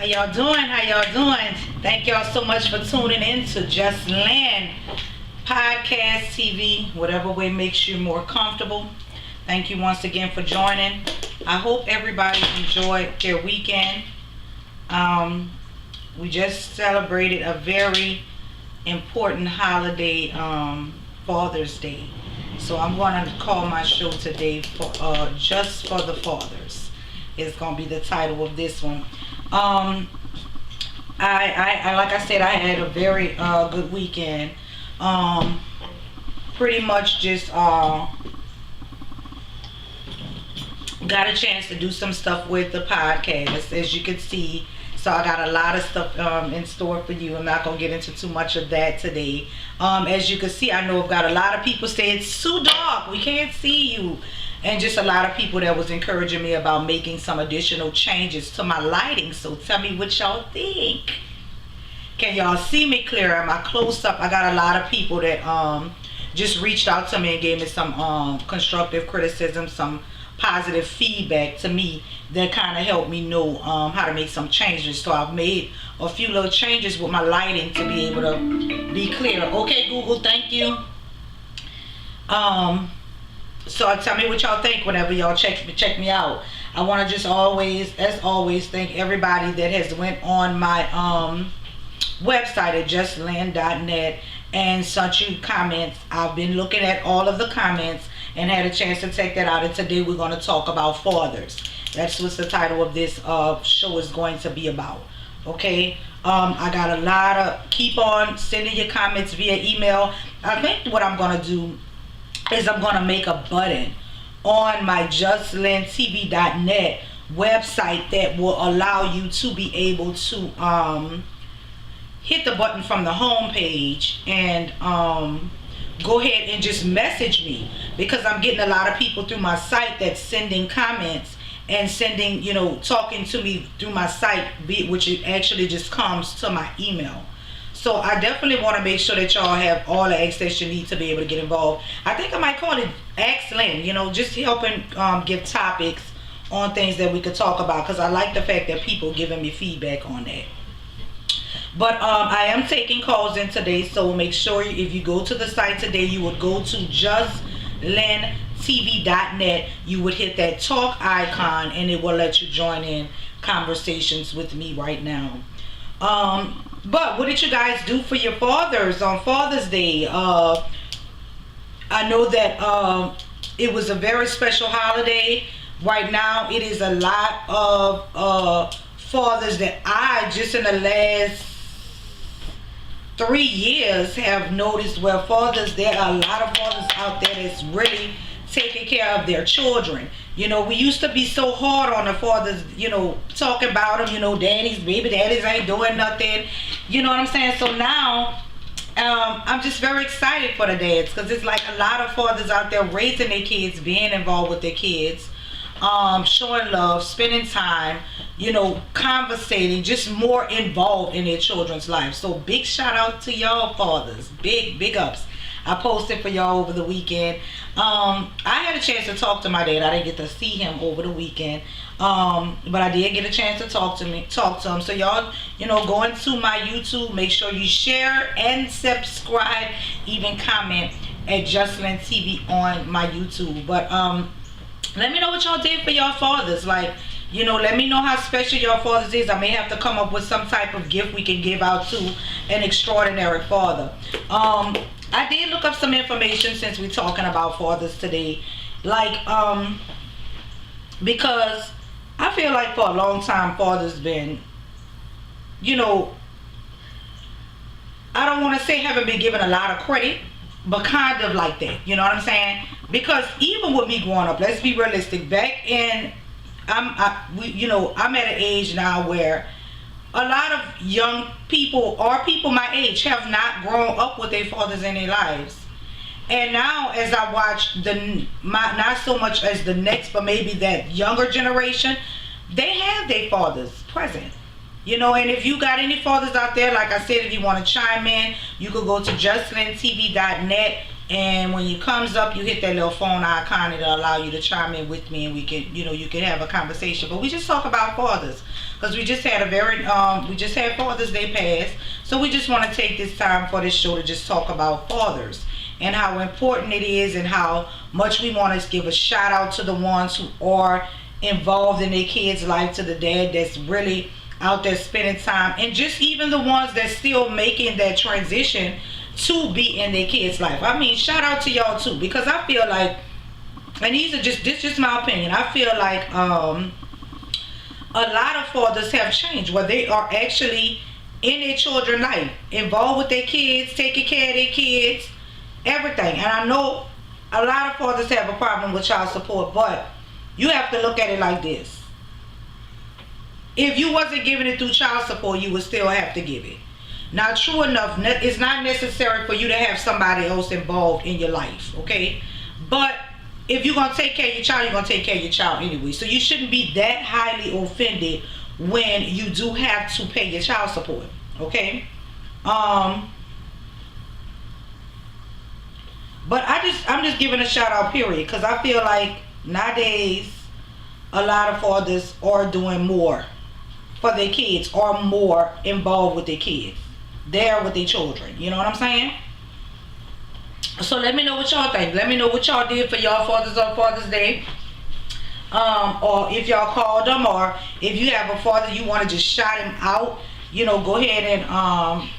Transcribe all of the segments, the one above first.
How y'all doing? How y'all doing? Thank y'all so much for tuning in to Just Land Podcast TV, whatever way makes you more comfortable. Thank you once again for joining. I hope everybody enjoyed their weekend. We just celebrated a very important holiday, Father's Day. So I'm going to call my show today for Just for the Fathers. It's going to be the title of this one. I like I said, I had a very good weekend. Pretty much just got a chance to do some stuff with the podcast, as you can see. So I got a lot of stuff in store for you. I'm not going to get into too much of that today. As you can see, I know I've got a lot of people saying it's too dark, we can't see you. And just a lot of people that was encouraging me about making some additional changes to my lighting. So tell me what y'all think. Can y'all see me clear? Am I close up? I got a lot of people that just reached out to me and gave me some constructive criticism, some positive feedback to me that kind of helped me know how to make some changes. So I've made a few little changes with my lighting to be able to be clear. Okay, Google, thank you. So tell me what y'all think whenever y'all check me out. I want to just always, as always, thank everybody that has went on my website at JUSTLYNN.net and sent you comments. I've been looking at all of the comments and had a chance to check that out. And today we're going to talk about fathers. That's what the title of this show is going to be about. Okay. I got a lot of, keep on sending your comments via email. I think what I'm going to do is I'm going to make a button on my JUSTLYNNTV.net website that will allow you to be able to hit the button from the home page and go ahead and just message me, because I'm getting a lot of people through my site that's sending comments and sending, you know, talking to me through my site, which it actually just comes to my email. So I definitely want to make sure that y'all have all the access you need to be able to get involved. I think I might call it Ask Lynn, you know, just helping give topics on things that we could talk about, because I like the fact that people giving me feedback on that. But I am taking calls in today, so make sure if you go to the site today, you would go to JUSTLYNNTV.net. You would hit that talk icon, and it will let you join in conversations with me right now. But what did you guys do for your fathers on Father's Day? I know that it was a very special holiday. Right now, it is a lot of fathers that I, just in the last 3 years, have noticed where fathers, there are a lot of fathers out there that's really taking care of their children. You know, we used to be so hard on the fathers, you know, talking about them, you know, baby daddies ain't doing nothing. You know what I'm saying? So now, I'm just very excited for the dads, because it's like a lot of fathers out there raising their kids, being involved with their kids, showing love, spending time, you know, conversating, just more involved in their children's lives. So big shout out to y'all fathers. Big ups. I posted for y'all over the weekend. I had a chance to talk to my dad. I didn't get to see him over the weekend, but I did get a chance to talk to him. So y'all, you know, go into my YouTube. Make sure you share and subscribe, even comment at JUSTLYNN TV on my YouTube. But let me know what y'all did for y'all fathers. Like, you know, let me know how special your fathers is. I may have to come up with some type of gift we can give out to an extraordinary father. I did look up some information since we're talking about fathers today. Like, because I feel like for a long time, fathers been, you know, I don't want to say haven't been given a lot of credit, but kind of like that. You know what I'm saying? Because even with me growing up, let's be realistic. Back in, I'm at an age now where a lot of young people or people my age have not grown up with their fathers in their lives. And now, as I watch not so much as the next, but maybe that younger generation, they have their fathers present. You know, and if you got any fathers out there, like I said, if you want to chime in, you could go to JUSTLYNNTV.net And when you comes up, you hit that little phone icon. It'll allow you to chime in with me, and we can, you can have a conversation. But we just talk about fathers, because we just had we just had Father's Day pass. So we just want to take this time for this show to just talk about fathers and how important it is, and how much we want to give a shout out to the ones who are involved in their kids' life, to the dad that's really out there spending time, and just even the ones that's still making that transition to be in their kids' life. I mean, shout out to y'all too, because I feel like, and this is just my opinion, I feel like a lot of fathers have changed, where they are actually in their children's life, involved with their kids, taking care of their kids, everything. And I know a lot of fathers have a problem with child support, but you have to look at it like this. If you wasn't giving it through child support, you would still have to give it. Now, true enough, it's not necessary for you to have somebody else involved in your life, okay? But if you're going to take care of your child, you're going to take care of your child anyway. So you shouldn't be that highly offended when you do have to pay your child support, okay? But I'm just giving a shout out, period, because I feel like nowadays a lot of fathers are doing more for their kids, or more involved with their kids, there with their children. You know what I'm saying? So let me know what y'all think. Let me know what y'all did for y'all fathers on Father's Day, or if y'all called them, or if you have a father you want to just shout him out, go ahead and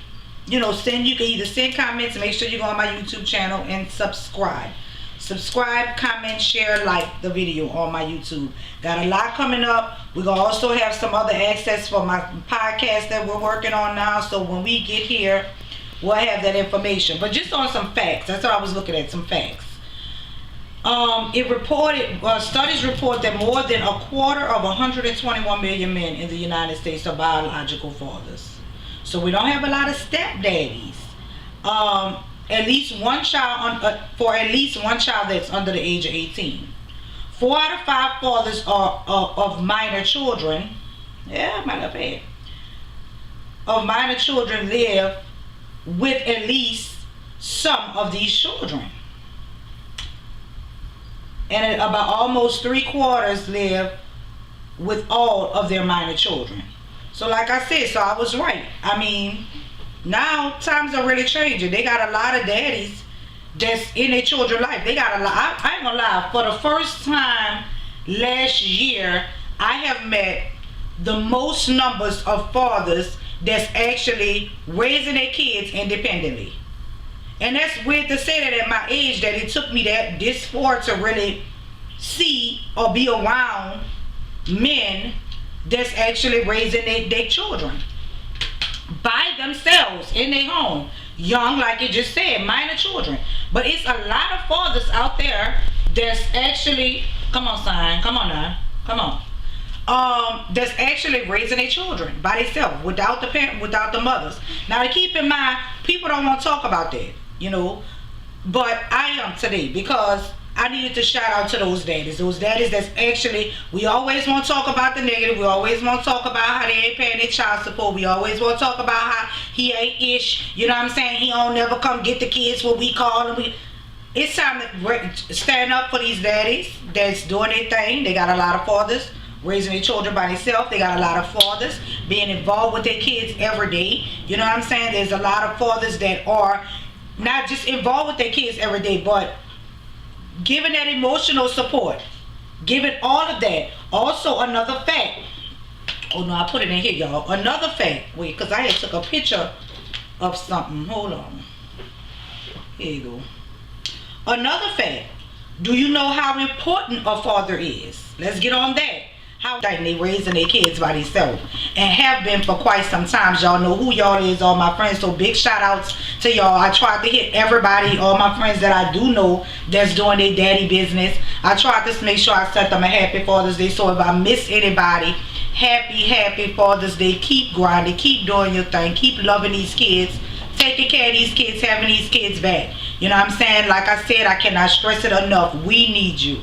you can either send comments. Make sure you go on my YouTube channel and subscribe, comment, share, like the video on my YouTube. Got a lot coming up. We're gonna also have some other access for my podcast that we're working on now, so when we get here, we'll have that information. But just on some facts, that's what I was looking at, some facts. Studies report that more than a quarter of 121 million men in the United States are biological fathers. So we don't have a lot of stepdaddies. At least one child for at least one child that's under the age of 18. 4 out of 5 fathers are of minor children. Yeah, might have had. Of minor children live with at least some of these children. And about almost 3/4 live with all of their minor children. So like I said, so I was right. I mean, now times are really changing. They got a lot of daddies that's in their children's life. They got a lot. I ain't gonna lie. For the first time last year, I have met the most numbers of fathers that's actually raising their kids independently. And that's weird to say that at my age, that it took me this far to really see or be around men that's actually raising their children by themselves in their home, young, like it just said, minor children. But it's a lot of fathers out there that's actually, come on son, come on now, come on, that's actually raising their children by themselves, without the parent, without the mothers. Now, to keep in mind, people don't want to talk about that, but I am today, because I needed to shout out to those daddies that's actually, we always want to talk about the negative. We always want to talk about how they ain't paying their child support. We always want to talk about how he ain't ish. You know what I'm saying? He don't never come get the kids, what we call them. It's time to stand up for these daddies that's doing their thing. They got a lot of fathers raising their children by themselves. They got a lot of fathers being involved with their kids every day. You know what I'm saying? There's a lot of fathers that are not just involved with their kids every day, but giving that emotional support, giving all of that. Also, another fact, oh no, I put it in here, y'all. Another fact, wait, because I had took a picture of something. Hold on, here you go. Another fact, do you know how important a father is? Let's get on that. How they raising their kids by themselves, and have been for quite some time. Y'all know who y'all is, all my friends. So big shout outs to y'all. I tried to hit everybody, all my friends that I do know that's doing their daddy business. I tried to make sure I sent them a happy Father's Day. So if I miss anybody, happy Father's Day. Keep grinding, keep doing your thing, keep loving these kids, taking care of these kids, having these kids back. You know what I'm saying? Like I said, I cannot stress it enough. We need you.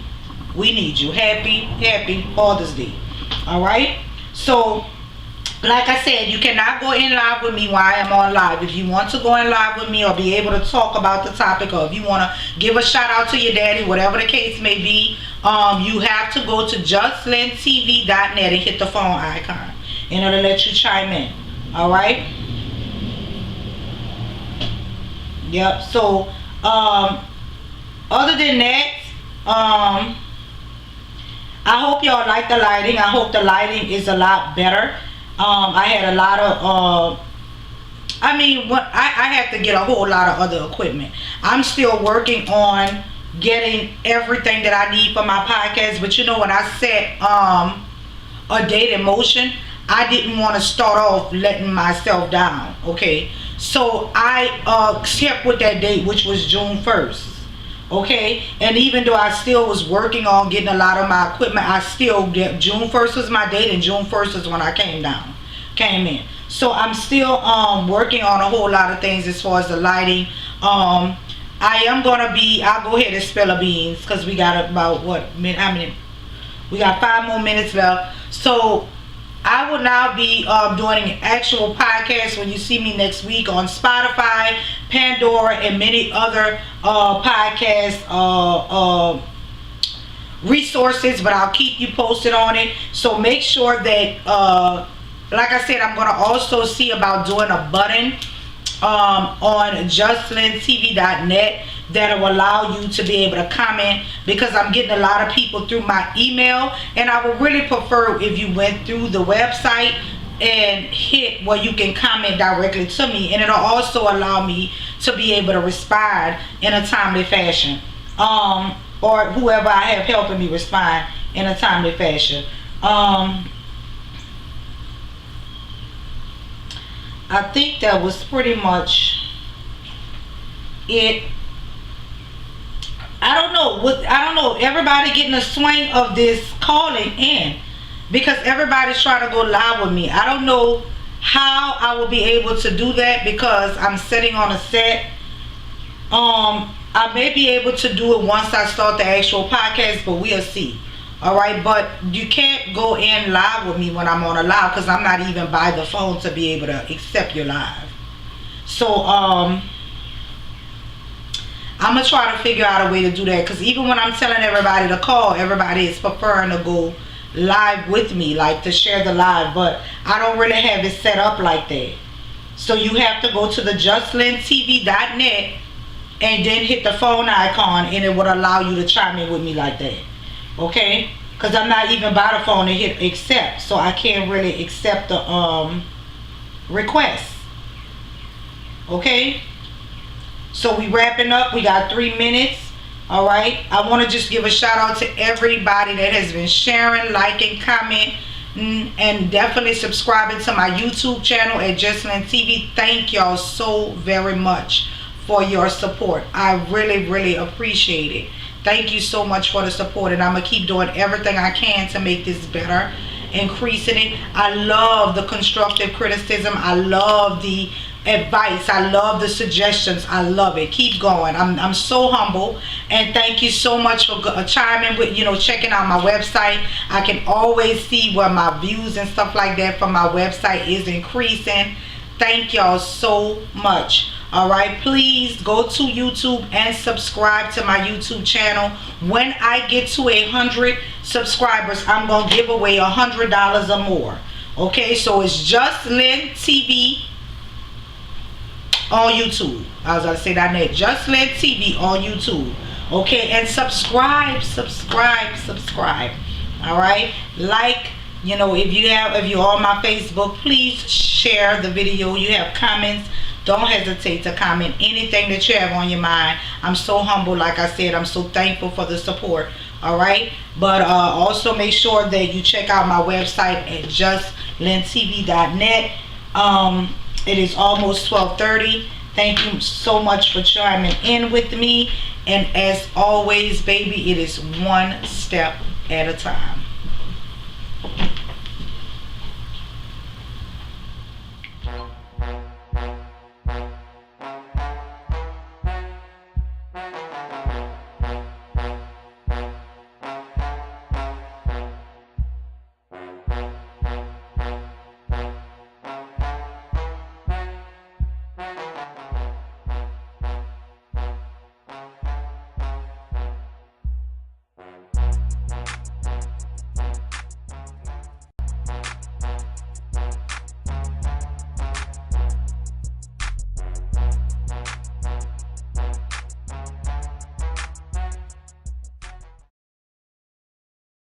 We need you. Happy Father's Day. Alright? So, Like I said, you cannot go in live with me while I am on live. If you want to go in live with me or be able to talk about the topic, or if you want to give a shout out to your daddy, whatever the case may be, you have to go to JUSTLYNNTV.net and hit the phone icon, and it'll let you chime in. Alright? Yep. So, other than that, I hope y'all like the lighting. I hope the lighting is a lot better. I had a lot of, I have to get a whole lot of other equipment. I'm still working on getting everything that I need for my podcast. But you know, when I set a date in motion, I didn't want to start off letting myself down. Okay, so I kept with that date, which was June 1st. Okay, and even though I still was working on getting a lot of my equipment, I still get June 1st was my date, and June 1st is when I came in. So I'm still working on a whole lot of things as far as the lighting. I am gonna be, I'll go ahead and spill the beans, because we got about how many, we got 5 more minutes left. So I will now be doing an actual podcast when you see me next week on Spotify, Pandora, and many other podcast resources, but I'll keep you posted on it. So make sure that, like I said, I'm going to also see about doing a button on JUSTLYNNTV.net that will allow you to be able to comment, because I'm getting a lot of people through my email, and I would really prefer if you went through the website and hit where you can comment directly to me, and it'll also allow me to be able to respond in a timely fashion, or whoever I have helping me respond in a timely fashion. I think that was pretty much it. I don't know. Everybody getting a swing of this calling in, because everybody's trying to go live with me. I don't know how I will be able to do that, because I'm sitting on a set. I may be able to do it once I start the actual podcast, but we'll see. Alright, but you can't go in live with me when I'm on a live, because I'm not even by the phone to be able to accept your live. So, I'm going to try to figure out a way to do that, because even when I'm telling everybody to call, everybody is preferring to go live with me, like to share the live, but I don't really have it set up like that. So you have to go to the JUSTLYNNTV.net and then hit the phone icon, and it would allow you to chime in with me like that. Okay, because I'm not even by the phone to hit accept, so I can't really accept the request. Okay, so we wrapping up. We got 3 minutes. All right, I want to just give a shout out to everybody that has been sharing, liking, comment, and definitely subscribing to my YouTube channel at JUSTLYNN TV. Thank y'all so very much for your support. I really appreciate it. Thank you so much for the support, and I'm going to keep doing everything I can to make this better, increasing it. I love the constructive criticism. I love the advice. I love the suggestions. I love it. Keep going. I'm so humble, and thank you so much for chiming with, checking out my website. I can always see where my views and stuff like that from my website is increasing. Thank y'all so much. Alright, please go to YouTube and subscribe to my YouTube channel. When I get to 100 subscribers, I'm going to give away $100 or more. Okay, so it's JUSTLYNN TV on YouTube. I was going to say that net. JUSTLYNN TV on YouTube. Okay, and subscribe. Alright, like, if you're on my Facebook, please share the video. You have comments, don't hesitate to comment anything that you have on your mind. I'm so humble. Like I said, I'm so thankful for the support. Alright, but also make sure that you check out my website at JUSTLYNNTV.net. It is almost 12:30. Thank you so much for chiming in with me, and as always, baby, it is one step at a time.